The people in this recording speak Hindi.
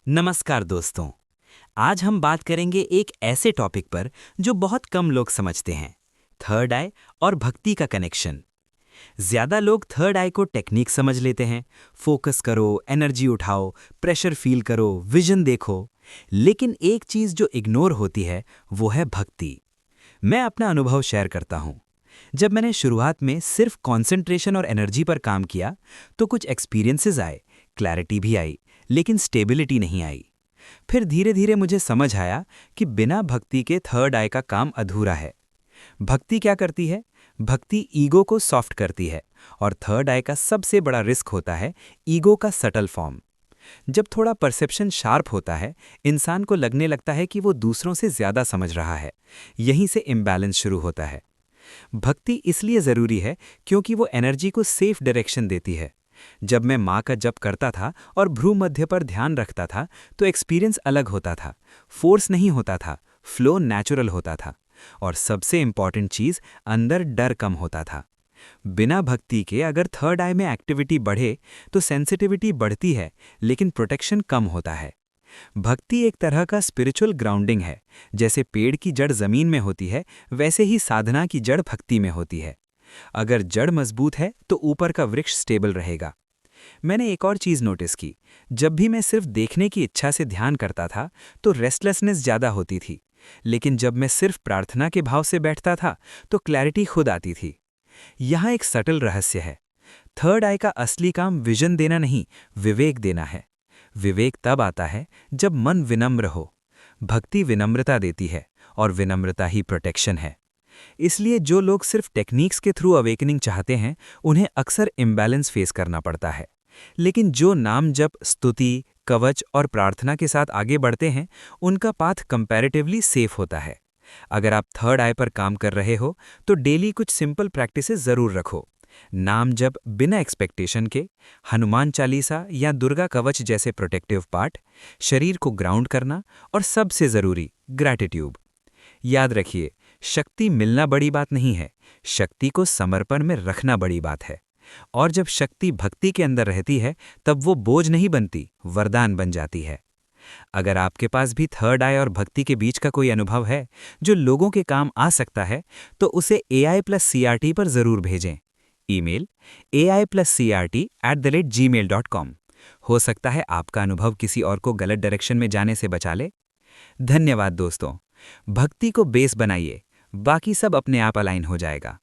नमस्कार दोस्तों। आज हम बात करेंगे एक ऐसे टॉपिक पर जो बहुत कम लोग समझते हैं, थर्ड आई और भक्ति का कनेक्शन। ज्यादा लोग थर्ड आई को टेक्निक समझ लेते हैं, फोकस करो, एनर्जी उठाओ, प्रेशर फील करो, विजन देखो। लेकिन एक चीज जो इग्नोर होती है वो है भक्ति। मैं अपना अनुभव शेयर करता हूं। जब मैंने शुरुआत में सिर्फ कंसंट्रेशन और एनर्जी पर काम किया तो कुछ एक्सपीरियंसेस आए, क्लैरिटी भी आई, लेकिन स्टेबिलिटी नहीं आई। फिर धीरे धीरे मुझे समझ आया कि बिना भक्ति के थर्ड आई का काम अधूरा है। भक्ति क्या करती है? भक्ति ईगो को सॉफ्ट करती है, और थर्ड आई का सबसे बड़ा रिस्क होता है ईगो का सटल फॉर्म। जब थोड़ा परसेप्शन शार्प होता है, इंसान को लगने लगता है कि वो दूसरों से ज्यादा समझ रहा है। यहीं से इम्बैलेंस शुरू होता है। भक्ति इसलिए जरूरी है क्योंकि वो एनर्जी को सेफ डायरेक्शन देती है। जब मैं माँ का जप करता था और भ्रू मध्य पर ध्यान रखता था तो एक्सपीरियंस अलग होता था। फोर्स नहीं होता था, फ्लो नेचुरल होता था। और सबसे इंपॉर्टेंट चीज, अंदर डर कम होता था। बिना भक्ति के अगर थर्ड आई में एक्टिविटी बढ़े तो सेंसिटिविटी बढ़ती है, लेकिन प्रोटेक्शन कम होता है। भक्ति एक तरह का स्पिरिचुअल ग्राउंडिंग है। जैसे पेड़ की जड़ जमीन में होती है, वैसे ही साधना की जड़ भक्ति में होती है। अगर जड़ मजबूत है तो ऊपर का वृक्ष स्टेबल रहेगा। मैंने एक और चीज नोटिस की। जब भी मैं सिर्फ देखने की इच्छा से ध्यान करता था तो रेस्टलेसनेस ज्यादा होती थी, लेकिन जब मैं सिर्फ प्रार्थना के भाव से बैठता था तो क्लैरिटी खुद आती थी। यहाँ एक सटल रहस्य है। थर्ड आई का असली काम विजन देना नहीं, विवेक देना है। विवेक तब आता है जब मन विनम्र हो। भक्ति विनम्रता देती है, और विनम्रता ही प्रोटेक्शन है। इसलिए जो लोग सिर्फ टेक्निक्स के थ्रू अवेकनिंग चाहते हैं, उन्हें अक्सर इम्बैलेंस फेस करना पड़ता है। लेकिन जो नाम जप, स्तुति, कवच और प्रार्थना के साथ आगे बढ़ते हैं, उनका पाथ कंपैरेटिवली सेफ होता है। अगर आप थर्ड आई पर काम कर रहे हो तो डेली कुछ सिंपल प्रैक्टिसेस जरूर रखो। नाम जप बिना एक्सपेक्टेशन के, हनुमान चालीसा या दुर्गा कवच जैसे प्रोटेक्टिव पार्ट, शरीर को ग्राउंड करना, और सबसे जरूरी ग्रैटिट्यूड। याद रखिए, शक्ति मिलना बड़ी बात नहीं है, शक्ति को समर्पण में रखना बड़ी बात है। और जब शक्ति भक्ति के अंदर रहती है तब वो बोझ नहीं बनती, वरदान बन जाती है। अगर आपके पास भी थर्ड आई और भक्ति के बीच का कोई अनुभव है जो लोगों के काम आ सकता है, तो उसे AI+CRT पर जरूर भेजें। Email ai+crt@gmail.com। हो सकता है आपका अनुभव किसी और को गलत डायरेक्शन में जाने से बचा ले। धन्यवाद दोस्तों। भक्ति को बेस बनाइए, बाकी सब अपने आप अलाइन हो जाएगा।